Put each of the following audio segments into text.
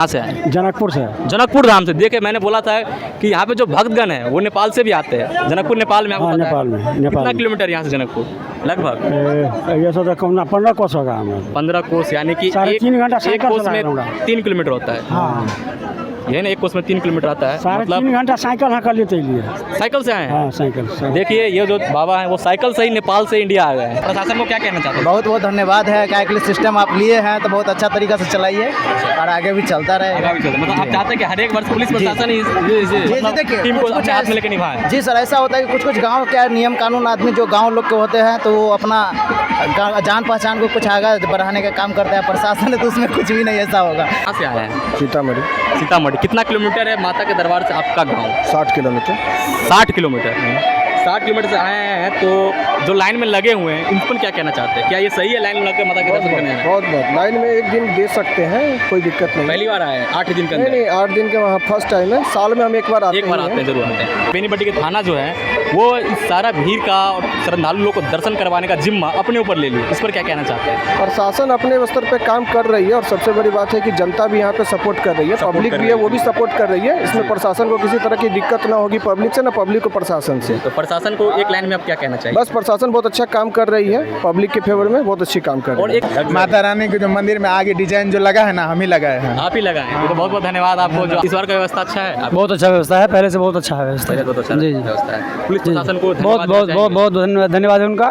कहाँ से आए? जनकपुर से। जनकपुर धाम से। देखे मैंने बोला था कि यहाँ पे जो भक्तगण है वो नेपाल से भी आते हैं। जनकपुर नेपाल में आपको हाँ, पता है? नेपाल में। कितना किलोमीटर यहाँ से जनकपुर लगभग? ये तो कौन 15 कोस होगा हमें। 15 कोस, यानी कि 3.5 घंटा एक साइकिल कोस चला में रहा 3 किलोमीटर होता है। हाँ, ये ना एक कोस में 3 किलोमीटर आता है। 3.5 घंटा साइकिल हाँ कर लेते लिए। साइकिल से आए हैं? हाँ, साइकिल से। देखिए ये जो बाबा हैं वो साइकिल से ही नेपाल से इंडिया आ गए हैं। प्रशासन को क्या कहना चाहते हैं? बहुत बहुत धन्यवाद है। क्या के लिए सिस्टम आप लिए हैं तो बहुत अच्छा तरीका से चलाइए और आगे भी चलता रहे। मतलब आप चाहते हैं कि हर एक वर्ष पुलिस प्रशासन देखिए टीम को अपने हाथ में लेकर निभाए? जी सर, ऐसा होता है कि कुछ कुछ गांव क्या नियम कानून आदमी जो गांव लोग के होते हैं तो वो अपना जान पहचान को कुछ आगे बढ़ाने का काम करते हैं। प्रशासन है तो उसमें कुछ भी नहीं ऐसा होगा। कहाँ से आए हैं? सीतामढ़ी। सीतामढ़ी। कितना किलोमीटर है माता के दरबार से आपका गांव? 60 किलोमीटर। 60 किलोमीटर। 60 किलोमीटर से आए हैं तो जो लाइन में लगे हुए हैं इन पर क्या कहना चाहते हैं? क्या ये सही है लाइन में लगकर माता के दर्शन करने? बहुत लाइन में एक दिन दे सकते हैं, कोई दिक्कत नहीं। पहली बार आए हैं 8 दिन के अंदर? नहीं 8 दिन के वहाँ फर्स्ट टाइम है। साल में हम एक बार आते हैं। जरूर आते हैं। बेनीपट्टी के थाना जो है वो इस सारा भीड़ का और श्रद्धालु लोग को दर्शन करवाने का जिम्मा अपने ऊपर ले लिया। इस पर क्या कहना चाहते हैं? प्रशासन अपने स्तर पे काम कर रही है और सबसे बड़ी बात है कि जनता भी यहाँ पे सपोर्ट कर रही है, पब्लिक भी है वो भी सपोर्ट कर रही है। इसमें प्रशासन को किसी तरह की दिक्कत ना होगी पब्लिक से, ना पब्लिक को प्रशासन से। तो प्रशासन को एक लाइन में आप क्या कहना चाहिए? बस प्रशासन बहुत अच्छा काम कर रही है, पब्लिक के फेवर में बहुत अच्छी काम कर रही है। और एक माता रानी के जो मंदिर में आगे डिजाइन जो लगा है ना, हम ही लगाए हैं। आप ही लगाए हैं। तो बहुत बहुत धन्यवाद आपको। जो इस बार का व्यवस्था अच्छा है? बहुत अच्छा व्यवस्था है, पहले से बहुत अच्छा है व्यवस्था। बहुत अच्छा जी व्यवस्था है। पुलिस प्रशासन को बहुत धन्यवाद है उनका।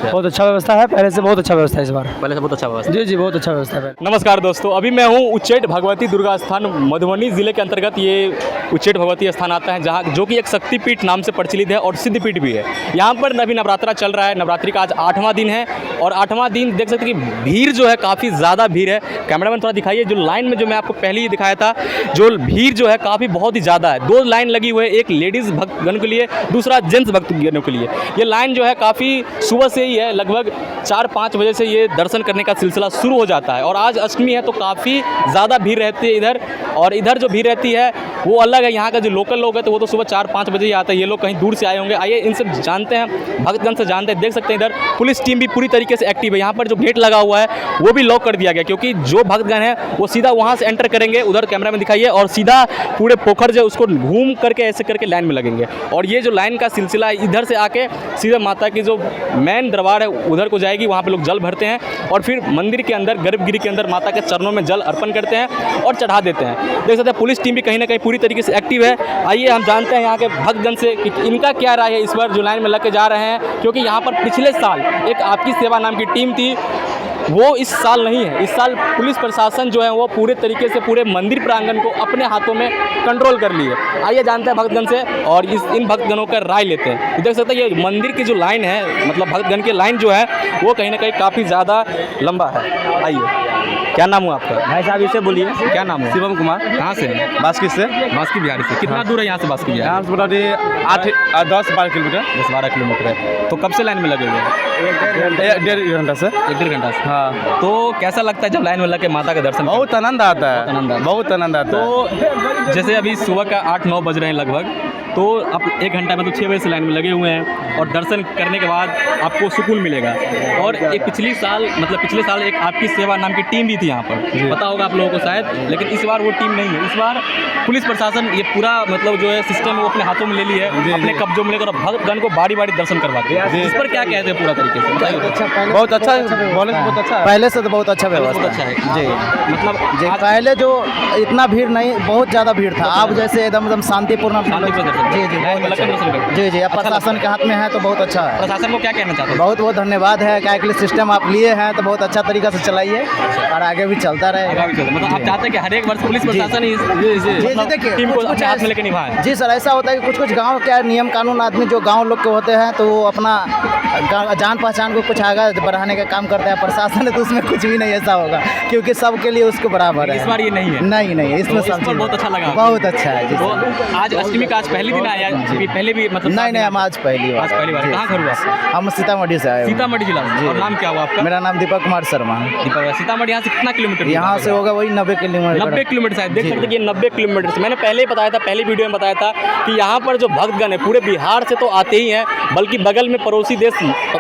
बहुत अच्छा व्यवस्था है, पहले से बहुत अच्छा व्यवस्था है इस बार। पहले से बहुत अच्छा व्यवस्था। जी बहुत अच्छा व्यवस्था है। नमस्कार दोस्तों, अभी मैं हूँ उच्चैठ भगवती दुर्गा स्थान मधुबनी जिले के अंतर्गत ये उच्चैठ भगवती स्थान आता है, जहाँ जो कि एक शक्तिपीठ नाम से प्रचलित है और सिद्धपीठ भी है। यहाँ पर अभी नवरात्रा चल रहा है। नवरात्रि का आज 8वां दिन है और 8वां दिन देख सकते हैं कि भीड़ जो है काफ़ी ज़्यादा भीड़ है। कैमरामैन थोड़ा दिखाइए। जो लाइन में जो मैं आपको पहले ही दिखाया था, जो भीड़ जो है काफ़ी बहुत ही ज़्यादा है। 2 लाइन लगी हुई है, एक लेडीज़ भक्तगण के लिए, दूसरा जेंट्स भक्तगणों के लिए। ये लाइन जो है काफ़ी सुबह से ही है, लगभग 4-5 बजे से ये दर्शन करने का सिलसिला शुरू हो जाता है। और आज अष्टमी है तो काफ़ी ज़्यादा भीड़ रहती है इधर। और इधर जो भीड़ रहती है वो अलग है। यहाँ का जो लोकल लोग हैं तो वो तो सुबह 4-5 बजे ही आते हैं। ये लोग कहीं दूर से आए होंगे। आइए इनसे जानते हैं, भक्तगण से जानते हैं। देख सकते हैं इधर पुलिस टीम भी पूरी तरीके से एक्टिव है। यहाँ पर जो गेट लगा हुआ है वो भी लॉक कर दिया गया, क्योंकि जो भक्तगण है वो सीधा वहाँ से एंटर करेंगे, उधर कैमरा में दिखाइए, और सीधा पूरे पोखर जो उसको घूम करके ऐसे करके लाइन में लगेंगे। और ये जो लाइन का सिलसिला है इधर से आके सीधा माता की जो मेन दरबार है उधर को जाएगी। वहाँ पे लोग जल भरते हैं और फिर मंदिर के अंदर गर्भगृह के अंदर माता के चरणों में जल अर्पण करते हैं और चढ़ा देते हैं। देख सकते हैं पुलिस टीम भी कहीं ना कहीं पूरी तरीके से एक्टिव है। आइए हम जानते हैं यहाँ के भक्तगण से कि इनका क्या राय है इस बार जो लाइन में लग के जा रहे हैं, क्योंकि यहाँ पर पिछले साल एक आपकी सेवा नाम की टीम थी, वो इस साल नहीं है। इस साल पुलिस प्रशासन जो है वो पूरे तरीके से पूरे मंदिर प्रांगण को अपने हाथों में कंट्रोल कर ली है। आइए जानते हैं भक्तगण से और इन भक्तगणों का राय लेते हैं। देख सकते हैं ये मंदिर की जो लाइन है, मतलब भक्तगण की लाइन जो है वो कहीं ना कहीं काफ़ी ज़्यादा लंबा है। आइए, क्या नाम हुआ आपका? भाई साहब इसे बोलिए। क्या नाम है? शिवम कुमार। कहाँ से? बास्की से। बास्की बिहारी से। कितना दूर है यहाँ से बास्की बिहारी? यहाँ से मोटामोटी 10-12 किलोमीटर। 10-12 किलोमीटर है। तो कब से लाइन में लगे हुए हैं? 1.5 घंटा से। 1-1.5 घंटा से। हाँ। तो कैसा लगता है जब लाइन में लग के माता का दर्शन? बहुत आनंद आता है। बहुत आनंद आता है। तो जैसे अभी सुबह का 8-9 बज रहे हैं लगभग, तो आप 1 घंटा में तो 6 बजे से लाइन में लगे हुए हैं और दर्शन करने के बाद आपको सुकून मिलेगा। और एक पिछले साल एक आपकी सेवा नाम की टीम भी थी यहाँ पर, पता होगा आप लोगों को शायद, लेकिन इस बार वो टीम नहीं है। इस बार पुलिस प्रशासन ये पूरा मतलब जो है सिस्टम वो अपने हाथों में ले ली है, अपने कब्जों में लेकर भक्तगण को बारी बारी दर्शन करवाते हैं। इस पर क्या कहते हैं पूरा तरीके से? बहुत अच्छा, बहुत अच्छा। पहले से तो बहुत अच्छा व्यवस्था बहुत अच्छा है जी। मतलब जी पहले जो इतना भीड़ नहीं, बहुत ज़्यादा भीड़ था। अब जैसे एकदम शांतिपूर्ण। जी जी अब प्रशासन के हाथ में है तो बहुत अच्छा है। प्रशासन को क्या कहना चाहते हैं? बहुत बहुत धन्यवाद है। क्या के लिए सिस्टम आप लिए हैं तो बहुत अच्छा तरीका से चलाइए और आगे भी चलता रहे। मतलब आप चाहते हैं कि हर एक वर्ष पुलिस प्रशासन देखिए टीम को अपने हाथ में लेकर निभाए? जी सर, ऐसा होता है कि कुछ कुछ गांव क्या नियम कानून आदमी जो गांव लोग के होते हैं तो वो अपना जान पहचान को कुछ आगे बढ़ाने का काम करते हैं। प्रशासन है तो उसमें कुछ भी नहीं ऐसा होगा, क्योंकि सबके लिए उसको बराबर है। इस बार ये नहीं है? नहीं इसमें बहुत अच्छा लगा। बहुत अच्छा है जी। आज अष्टमी का आज पहली दिन आया पहले भी मतलब नहीं हम आज पहली बार आज पहली बार कहाँ घर हुआ? हम सीतामढ़ी से आए हुए हैं। सीतामढ़ी जिला से। और नाम क्या हुआ आपका? मेरा नाम दीपक कुमार शर्मा है। दीपक। सीतामढ़ी यहाँ से कितना किलोमीटर? यहाँ से होगा वही 90 किलोमीटर। 90 किलोमीटर शायद देख सकते हैं कि 90 किलोमीटर से। मैंने पहले ही बताया था, पहली वीडियो में बताया था कि यहाँ पर जो भक्तगण है पूरे बिहार से तो आते ही हैं, बल्कि बगल में पड़ोसी देश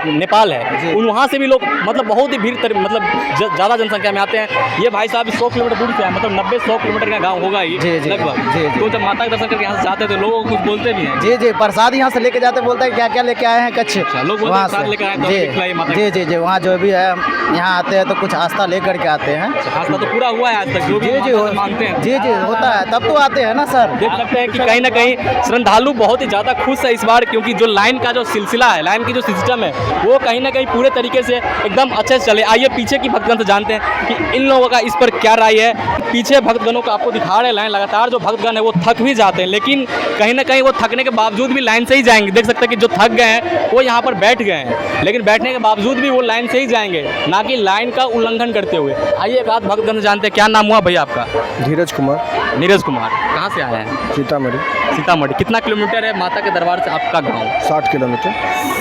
नेपाल है, वहाँ से भी लोग मतलब बहुत ही भीड़ मतलब ज़्यादा जनसंख्या में आते हैं। ये भाई साहब 100 किलोमीटर दूर से है, मतलब 90-100 किलोमीटर का गाँव होगा ही लगभग। तो जब माता के दर्शन करके यहाँ से जाते हैं तो लोगों को कुछ बोलते भी हैं। जी प्रसाद यहाँ से लेके जाते, बोलते हैं क्या क्या लेके आए हैं कच्छ लोग वहाँ प्रसाद लेकर आए से। जी वहाँ जो भी है यहाँ आते हैं तो कुछ आस्था लेकर के आते हैं। आस्था तो पूरा हुआ है आज तक जो भी मानते हैं। जी होता है तब तो आते हैं ना सर। देख सकते हैं कि कहीं ना कहीं श्रद्धालु बहुत ही ज़्यादा खुश है इस बार, क्योंकि जो लाइन का जो सिलसिला है, लाइन की जो सिस्टम है वो कहीं ना कहीं पूरे तरीके से एकदम अच्छे से चले। आइए पीछे की भक्तगण से जानते हैं कि इन लोगों का इस पर क्या राय है। पीछे भक्तगणों को आपको दिखा रहे लाइन, लगातार जो भक्तगण है वो थक भी जाते हैं, लेकिन कहीं ना कहीं वो थकने के बावजूद भी लाइन से ही जाएंगे। देख सकते हैं कि जो थक गए हैं वो यहाँ पर बैठ गए हैं, लेकिन बैठने के बावजूद भी वो लाइन से ही जाएंगे, ना कि लाइन का उल्लंघन करते हुए। आइए एक आध भक्तगण से जानते हैं। क्या नाम हुआ भैया आपका? धीरज कुमार। नीरज कुमार। कहाँ से आए हैं? सीतामढ़ी। सीतामढ़ी। कितना किलोमीटर है माता के दरबार से आपका गाँव? 60 किलोमीटर।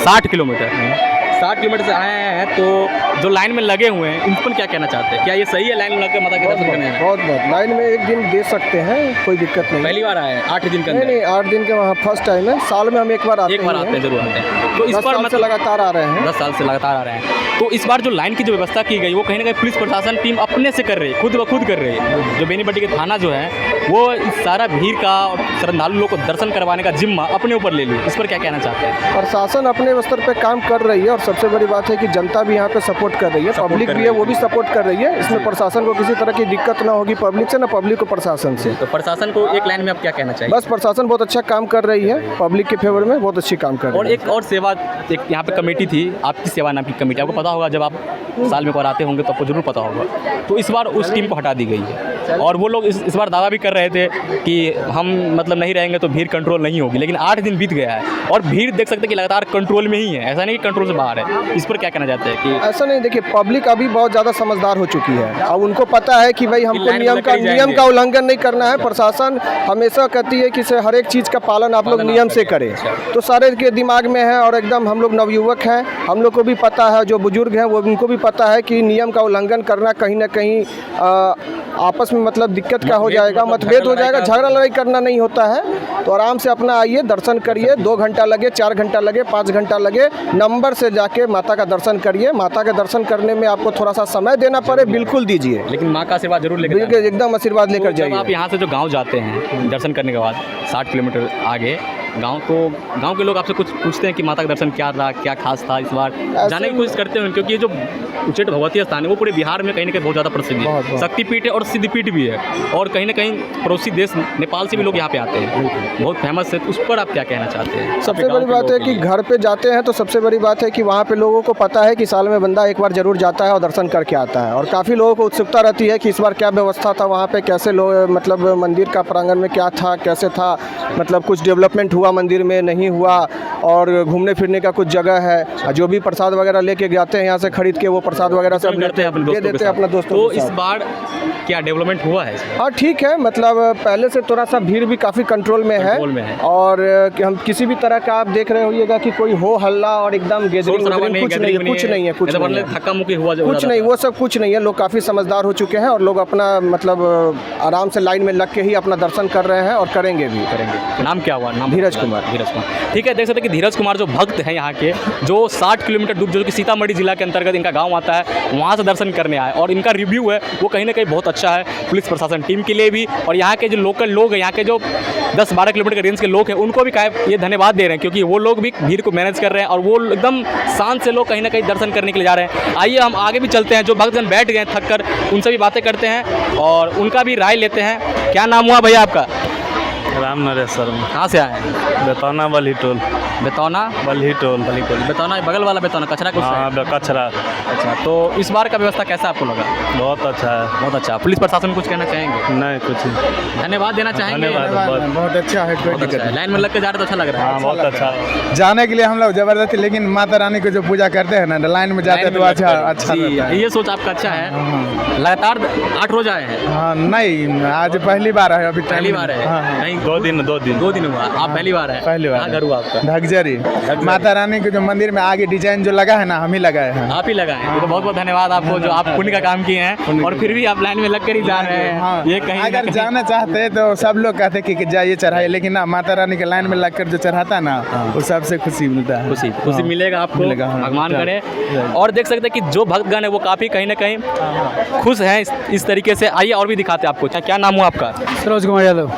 60 किलोमीटर। 60 किलोमीटर से आए हैं, तो जो लाइन में लगे हुए हैं इन पर क्या कहना चाहते हैं? क्या ये सही है लाइन में लगकर माता के दर्शन करने? बहुत लाइन में एक दिन दे सकते हैं, कोई दिक्कत नहीं। पहली बार आए हैं 8 दिन के अंदर? नहीं 8 दिन के वहाँ फर्स्ट टाइम है। साल में हम एक बार आते हैं। जरूर आते हैं। तो इस बार मतलब लगातार आ रहे हैं। 10 साल से लगातार आ रहे हैं। तो इस बार जो लाइन की जो व्यवस्था की गई वो कहीं ना कहीं पुलिस प्रशासन टीम अपने से कर रही है, खुद ब खुद कर रही है। जो बेनीपट्टी के थाना जो है वो इस सारा भीड़ का और श्रद्धालु लोग को दर्शन करवाने का जिम्मा अपने ऊपर ले ली। इस पर क्या कहना चाहते हैं? प्रशासन अपने स्तर पे काम कर रही है और सबसे बड़ी बात है कि जनता भी यहाँ पे सपोर्ट कर रही है, पब्लिक भी है वो भी सपोर्ट कर रही है। इसमें प्रशासन को किसी तरह की दिक्कत ना होगी पब्लिक से, ना पब्लिक को प्रशासन से। तो प्रशासन को एक लाइन में आप क्या कहना चाहिए? बस प्रशासन बहुत अच्छा काम कर रही है, पब्लिक के फेवर में बहुत अच्छी काम कर रही है। और एक और सेवा, एक यहाँ पे कमेटी थी आपकी सेवा नाम की कमेटी, आपको पता होगा, जब आप साल में आते होंगे तो आपको जरूर पता होगा। तो इस बार उस टीम को हटा दी गई है और वो लोग इस बार दावा भी कर रहे थे कि हम मतलब नहीं रहेंगे तो भीड़ कंट्रोल नहीं होगी, लेकिन 8 दिन बीत गया है और भीड़ देख सकते हैं कि लगातार कंट्रोल में ही है, ऐसा नहीं कि कंट्रोल से बाहर है। इस पर क्या कहना चाहते हैं? कि ऐसा नहीं, देखिए पब्लिक अभी बहुत ज़्यादा समझदार हो चुकी है। अब उनको पता है कि भाई हमको नियम का उल्लंघन नहीं करना है। प्रशासन हमेशा कहती है कि हर एक चीज़ का पालन आप लोग नियम से करें, तो सारे के दिमाग में है। और एकदम हम लोग नवयुवक हैं, हम लोग को भी पता है, जो बुजुर्ग हैं वो उनको भी पता है कि नियम का उल्लंघन करना कहीं ना कहीं आपस में मतलब दिक्कत का हो जाएगा, मतभेद हो जाएगा। झगड़ा लड़ाई करना नहीं होता है। तो आराम से अपना आइए, दर्शन करिए। 2 घंटा लगे, 4 घंटा लगे, 5 घंटा लगे, नंबर से जाके माता का दर्शन करिए। माता का दर्शन करने में आपको थोड़ा सा समय देना पड़े, बिल्कुल दीजिए, लेकिन माँ का आशीर्वाद जरूर लेकर एकदम आशीर्वाद लेकर जाइए। आप यहाँ से जो गाँव जाते हैं दर्शन करने के बाद 60 किलोमीटर आगे गांव, तो गांव के लोग आपसे कुछ पूछते हैं कि माता का दर्शन क्या रहा, क्या खास था? इस बार जानने की कोशिश करते हैं, क्योंकि ये जो उच्चैठ भगवती स्थान है वो पूरे बिहार में कहीं ना कहीं बहुत ज़्यादा प्रसिद्ध है, शक्तिपीठ है और सिद्धपीठ भी है, और कहीं ना कहीं पड़ोसी देश नेपाल से भी लोग यहाँ पे आते हैं, बहुत फेमस है। तो उस पर आप क्या कहना चाहते हैं? सबसे बड़ी बात है कि घर पे जाते हैं तो सबसे बड़ी बात है कि वहाँ पे लोगों को पता है कि साल में बंदा एक बार जरूर जाता है और दर्शन करके आता है। और काफ़ी लोगों को उत्सुकता रहती है कि इस बार क्या व्यवस्था था वहाँ पे, कैसे लोग मतलब मंदिर का प्रांगण में क्या था, कैसे था, मतलब कुछ डेवलपमेंट हुआ मंदिर में, नहीं हुआ, और घूमने फिरने का कुछ जगह है। जो भी प्रसाद वगैरह लेके जाते हैं यहाँ से खरीद के, वो प्रसाद वगैरह सब दे देते हैं अपने दोस्तों। तो इस बार क्या डेवलपमेंट हुआ है? हाँ ठीक है, मतलब पहले से थोड़ा सा भीड़ भी काफ़ी कंट्रोल में है। और हम किसी भी तरह का आप देख रहे होइएगा कि कोई हो हल्ला और एकदम गैदरिंग कुछ नहीं है, धक्का मुक्की हुआ कुछ नहीं, वो सब कुछ नहीं है। लोग काफ़ी समझदार हो चुके हैं और लोग अपना मतलब आराम से लाइन में लग के ही अपना दर्शन कर रहे हैं और करेंगे भी। नाम क्या हुआ? नाम धीरज कुमार। ठीक है, देख सकते हैं कि धीरज कुमार जो भक्त हैं यहाँ के, जो 60 किलोमीटर दूर जो कि सीतामढ़ी जिला के अंतर्गत इनका गांव आता है, वहाँ से दर्शन करने आए, और इनका रिव्यू है वो कहीं ना कहीं बहुत अच्छा है पुलिस प्रशासन टीम के लिए भी, और यहाँ के जो लोकल लोग हैं, यहाँ के जो 10-12 किलोमीटर के रेंज के लोग हैं, उनको भी ये धन्यवाद दे रहे हैं, क्योंकि वो लोग भी भीड़ को मैनेज कर रहे हैं और वो एकदम शांत से लोग कहीं ना कहीं दर्शन करने के लिए जा रहे हैं। आइए हम आगे भी चलते हैं, जो भक्तजन बैठ गए थक कर, उनसे भी बातें करते हैं और उनका भी राय लेते हैं। क्या नाम हुआ भैया आपका? राम नरेश शर्मा। कहाँ से आए हैं? बेतौना बल्ही टोल। बेतौना बल्ही टोल। बेतौना बगल वाला बेतौना, कचरा कुछ? हाँ कचरा। अच्छा, तो इस बार का व्यवस्था कैसा आपको लगा? बहुत अच्छा है। बहुत अच्छा। पुलिस प्रशासन कुछ कहना चाहेंगे? नहीं, कुछ धन्यवाद देना चाहेंगे? बहुत अच्छा है, कोई दिक्कत नहीं। लाइन में लग के जा रहे तो अच्छा लग रहा है? बहुत अच्छा। जाने के लिए हम लोग जबरदस्ती, लेकिन माता रानी को जो पूजा करते हैं ना, लाइन में जाते हैं तो अच्छा ये सोच आपका अच्छा है। लगातार 8 रोज आए हैं? हाँ नहीं, आज पहली बार है, अभी पहली बार है। कहीं 2 दिन 2 दिन 2 दिन हुआ, आप पहली बार है? पहली बार कहाँ घर हुआ आपका? ढकजरी माता रानी के जो मंदिर में आगे डिजाइन जो लगा है ना, हम ही लगाए हैं। आप ही लगाए हैं। तो बहुत बहुत धन्यवाद आपको जो आप पुण्य का काम किए हैं और फिर भी आप लाइन में लग कर ही जा रहे हैं। हाँ, ये कहीं ना अगर कहीं- जाना चाहते हैं तो सब लोग कहते हैं कि जाइए चढ़ाइए, लेकिन ना माता रानी के लाइन में लगकर जो चढ़ाता है ना, वो सबसे खुशी मिलता है। खुशी मिलेगा आपको, मिलेगा, हाँ। भगवान जय। करे। जय। और देख सकते हैं कि जो भक्तगण है वो काफ़ी कहीं ना कहीं खुश हैं इस तरीके से। आइए और भी दिखाते हैं आपको। क्या नाम हुआ आपका? सरोज कुमार यादव,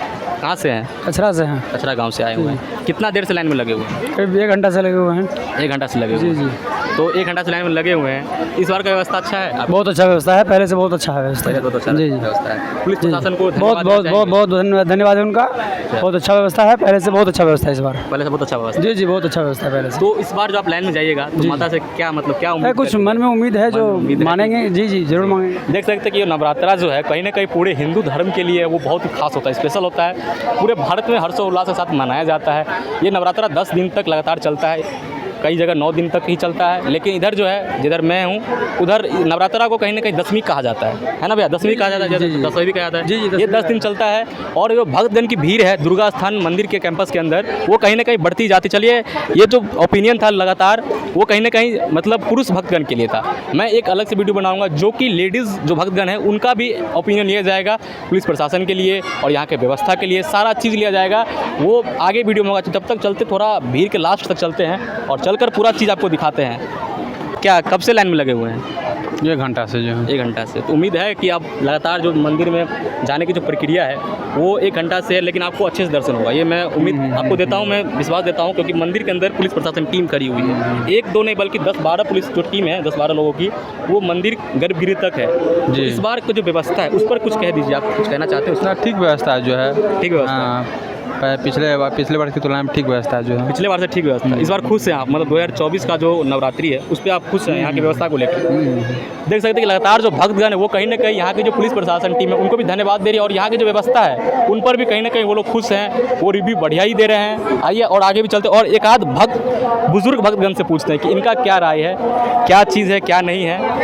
कहाँ से हैं? कचरा से हैं। कचरा गांव से आए हुए हैं। कितना देर से लाइन में लगे हुए हैं? करीब 1 घंटा से लगे हुए हैं। 1 घंटा से लगे हुए हैं। तो 1 घंटा से लाइन में लगे हुए हैं। इस बार का व्यवस्था अच्छा है? बहुत अच्छा व्यवस्था है, पहले से बहुत अच्छा है व्यवस्था। पहले बहुत अच्छा जी जी व्यवस्था है। पुलिस प्रशासन को बहुत धन्यवाद बहुत देना बहुत बहुत धन्यवाद है उनका। बहुत अच्छा व्यवस्था है, पहले से बहुत अच्छा व्यवस्था है इस बार। चाहेंगे? पहले से बहुत अच्छा व्यवस्था जी जी, बहुत अच्छा व्यवस्था है पहले से। तो इस बार जो आप लाइन में जाइएगा तो माता से क्या मतलब क्या है उम्मीद कुछ करें? मन में उम्मीद है जो उम्मीद है। मानेंगे। जी जी, जरूर मांगेंगे। देख सकते हैं कि ये नवरात्रा जो है कहीं ना कहीं पूरे हिंदू धर्म के लिए वो बहुत ही खास होता है, स्पेशल होता है। पूरे भारत में हर्षोल्लास के साथ मनाया जाता है। ये नवरात्रा 10 दिन तक लगातार चलता है, कई जगह 9 दिन तक ही चलता है। लेकिन इधर जो है, जिधर मैं हूँ उधर नवरात्रा को कहीं ना कहीं दशमी कहा जाता है ना भैया? दशमी कहा जाता है, जैसे दशमी भी कहा जाता है। जी, जी, ये 10 दिन चलता है। और जो भक्तगण की भीड़ है दुर्गा स्थान मंदिर के कैंपस के अंदर, वो कहीं ना कहीं बढ़ती जाती। चलिए, ये जो ओपिनियन था लगातार वो कहीं ना कहीं मतलब पुरुष भक्तगण के लिए था। मैं एक अलग से वीडियो बनाऊंगा जो कि लेडीज़ जो भक्तगण हैं उनका भी ओपिनियन लिया जाएगा, पुलिस प्रशासन के लिए और यहाँ के व्यवस्था के लिए सारा चीज़ लिया जाएगा। वो आगे वीडियो में होगा। तब तक चलते, थोड़ा भीड़ के लास्ट तक चलते हैं और चलकर पूरा चीज़ आपको दिखाते हैं। क्या कब से लाइन में लगे हुए हैं? 1 घंटा से जो 1 घंटा से। तो उम्मीद है कि आप लगातार जो मंदिर में जाने की जो प्रक्रिया है वो 1 घंटा से है, लेकिन आपको अच्छे से दर्शन होगा। ये मैं उम्मीद आपको देता हूँ, मैं विश्वास देता हूँ, क्योंकि मंदिर के अंदर पुलिस प्रशासन टीम खड़ी हुई है। 1-2 नहीं बल्कि 10-12 पुलिस जो टीम है, 10-12 लोगों की, वो मंदिर गर्भगृह तक है। तो इस बार की जो व्यवस्था है उस पर कुछ कह दीजिए। आप कुछ कहना चाहते हो? ठीक व्यवस्था है जो है। ठीक व्यवस्था है। हाँ, पिछले वर्ष की तुलना में ठीक व्यवस्था है जो है। पिछले बार से ठीक व्यवस्था है। इस बार खुश हैं आप? मतलब 2024 का जो नवरात्रि है उस पर आप खुश हैं यहाँ की व्यवस्था को लेकर? देख सकते हैं कि लगातार जो भक्तगण है वो कहीं ना कहीं यहाँ की जो पुलिस प्रशासन टीम है उनको भी धन्यवाद दे रही है और यहाँ की जो व्यवस्था है उन पर भी कहीं ना कहीं वो लोग खुश हैं, वो रिव्यू बढ़िया ही दे रहे हैं। आइए और आगे भी चलते हैं और एक आध बुजुर्ग भक्तगण से पूछते हैं कि इनका क्या राय है, क्या चीज़ है क्या नहीं है।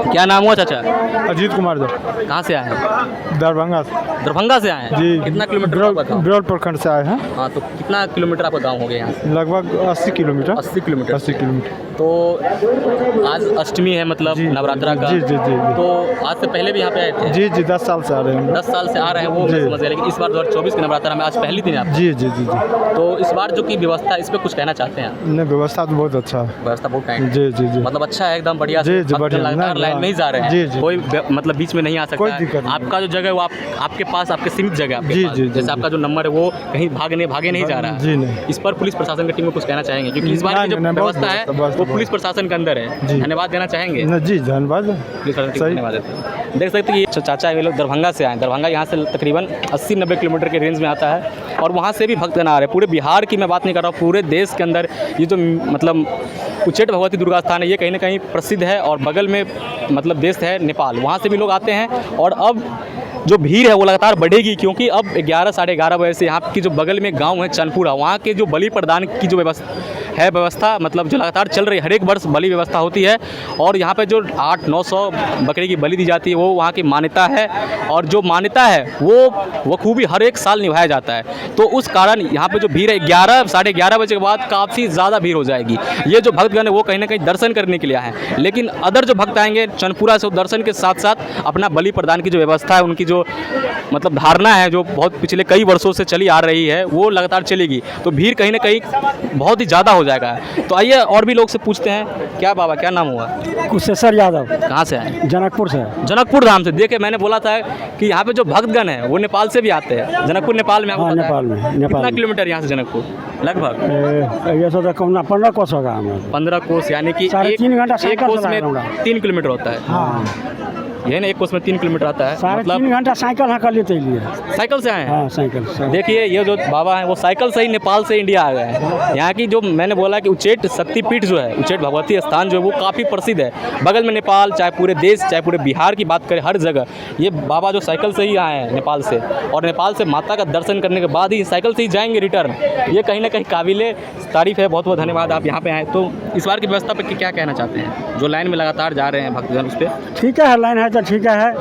क्या नाम हुआ चाचा? अजीत कुमार कहाँ से आए हैं? दरभंगा दरभंगा से आए हैं? जी। कितना किलोमीटर आपका गाँव? ब्रॉड प्रखंड से आए हैं। हाँ, तो कितना किलोमीटर आपका गाँव हो गया यहाँ से? लगभग 80 किलोमीटर। 80 किलोमीटर। 80 किलोमीटर। तो आज अष्टमी है, मतलब नवरात्रा का। जी, जी, जी, जी। तो आज से पहले भी यहाँ पे आए थे? जी जी, 10 साल से आ रहे हैं। 10 साल से आ रहे हैं वो मैं समझ गया, लेकिन इस बार 2024 की नवरात्रा में आज पहली दिन है आप। जी जी जी जी। तो इस बार जो की व्यवस्था है इस पर कुछ कहना चाहते हैं? नहीं, व्यवस्था तो बहुत अच्छा है। व्यवस्था बहुत टाइट है। जी जी जी। मतलब अच्छा है एकदम बढ़िया जी, से। जी, भक्त बढ़िया। लगातार नहीं, लाइन में ही जा रहे हैं। जी, जी। कोई मतलब बीच में नहीं आ कोई सकता दिक्कत है। नहीं। आपका जो जगह है वो आपके पास, आपके सीमित जगह है आपके जी, पास। जी, जी, जैसे जी। आपका जो नंबर है वो कहीं भागे नहीं जा रहा है। जी नहीं। इस पर पुलिस प्रशासन की टीम में कुछ कहना चाहेंगे? क्योंकि इस बार की जो नहीं, बहुत व्यवस्था है बहुत वो पुलिस प्रशासन के अंदर है। जी। धन्यवाद देना चाहेंगे? जी, धन्यवाद। पुलिस प्रशासन को सही। धन्यवाद देते हैं। देख सकते हैं कि ये चाचा ये लोग दरभंगा से आए। दरभंगा यहाँ से तकरीबन 80-90 किलोमीटर के रेंज में आता है और वहाँ से भी भक्तगण आ रहे हैं। पूरे बिहार की मैं बात नहीं कर रहा हूँ, पूरे देश के अंदर ये जो मतलब उच्चैठ भगवती दुर्गा स्थान है ये कहीं ना कहीं प्रसिद्ध है। और बगल में मतलब देश है नेपाल, वहाँ से भी लोग आते हैं। और अब जो भीड़ है वो लगातार बढ़ेगी, क्योंकि अब 11 साढ़े 11 बजे से यहाँ की जो बगल में गांव है चनपुरा, वहाँ के जो बलि प्रदान की जो व्यवस्था मतलब जो लगातार चल रही है। हर एक वर्ष बलि व्यवस्था होती है और यहाँ पे जो 800-900 बकरी की बलि दी जाती है वो वहाँ की मान्यता है। और जो मान्यता है वो खूबी हर एक साल निभाया जाता है। तो उस कारण यहाँ पे जो भीड़ है 11 साढ़े 11 बजे के बाद काफ़ी ज़्यादा भीड़ हो जाएगी। ये जो भक्तगण है वो कहीं ना कहीं दर्शन करने के लिए आए हैं, लेकिन अदर जो भक्त आएंगे चनपुरा से वो दर्शन के साथ साथ अपना बलि प्रदान की जो व्यवस्था है, उनकी जो मतलब धारणा है जो बहुत पिछले कई वर्षों से चली आ रही है वो लगातार चलेगी। तो भीड़ कहीं ना कहीं बहुत ही ज़्यादा हो जाएगा। तो आइए और भी लोग से पूछते हैं। क्या बाबा, क्या नाम हुआ? कुशेश्वर यादव, कहाँ से आए? जनकपुर से। जनकपुर धाम से। देखे, मैंने बोला था कि यहाँ पे जो भक्तगण है वो नेपाल से भी आते हैं। जनकपुर नेपाल में आपको हाँ, पता है? नेपाल में। कितना किलोमीटर यहाँ से जनकपुर? लगभग ये तो 15 कोस होगा हमारा। 15 कोस, यानी कि 3.5 घंटा एक साइकिल कोस से में लगा 3 किलोमीटर होता है। हाँ, ये ना एक कोस में 3 किलोमीटर आता है। 3.5 घंटा साइकिल हाँ कर लेते लिए। साइकिल से आए हैं? हाँ, साइकिल से। देखिए, ये जो बाबा हैं वो साइकिल से ही नेपाल से इंडिया आ गए हैं। यहाँ की जो मैंने बोला कि उच्चैठ शक्तिपीठ जो है, उच्चैठ भगवती स्थान जो है वो काफ़ी प्रसिद्ध है। बगल में नेपाल, चाहे पूरे देश चाहे पूरे बिहार की बात करें, हर जगह ये बाबा जो साइकिल से ही आए हैं नेपाल से, और नेपाल से माता का दर्शन करने के बाद ही साइकिल से ही जाएंगे रिटर्न। ये कहीं ना कहीं काबिले तारीफ़ है। बहुत बहुत धन्यवाद, आप यहाँ पे आए। तो इस बार की व्यवस्था पर क्या कहना चाहते हैं? जो लाइन में लगातार जा रहे हैं भक्तजन, उस पर ठीक है, लाइन है तो ठीक है।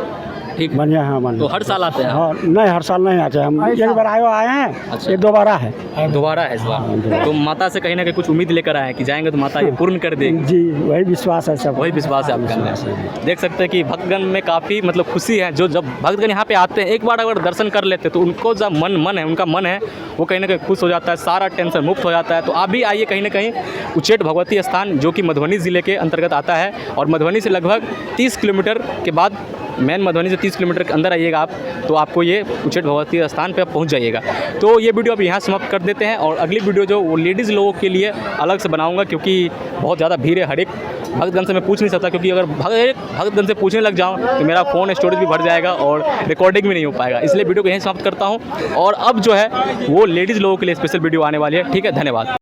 ठीक। बढ़िया हाँ बढ़िया। तो हर साल आते हैं? हाँ नहीं हर साल नहीं आते हम, एक बार आए हैं। अच्छा। ये दोबारा है। दोबारा है इस बार? तो माता से कहीं ना कहीं कुछ उम्मीद लेकर आए हैं कि जाएंगे तो माता ये पूर्ण कर देगी? जी वही विश्वास है सब। वही विश्वास है आपका। देख सकते हैं कि भक्तगण में काफ़ी मतलब खुशी है, जो जब भक्तगण यहाँ पे आते हैं एक बार अगर दर्शन कर लेते हैं तो उनको जब मन है उनका मन है वो कहीं ना कहीं खुश हो जाता है, सारा टेंशन मुक्त हो जाता है। तो आप भी आइए कहीं ना कहीं उच्चैठ भगवती स्थान, जो कि मधुबनी ज़िले के अंतर्गत आता है और मधुबनी से लगभग 30 किलोमीटर के बाद, मेन मधुबनी से 30 किलोमीटर के अंदर आइएगा आप तो आपको ये उच्चैठ भगवती स्थान पे आप पहुँच जाइएगा। तो ये वीडियो अब यहाँ समाप्त कर देते हैं और अगली वीडियो जो वो लेडीज़ लोगों के लिए अलग से बनाऊँगा, क्योंकि बहुत ज़्यादा भीड़ है। हर एक भक्तगण से मैं पूछ नहीं सकता, क्योंकि अगर भक्तगण से पूछने लग जाऊँ तो मेरा फ़ोन स्टोरेज भी भर जाएगा और रिकॉर्डिंग भी नहीं हो पाएगा। इसलिए वीडियो को यहीं समाप्त करता हूँ और अब जो है वो लेडीज़ लोगों के लिए स्पेशल वीडियो आने वाली है। ठीक है, धन्यवाद।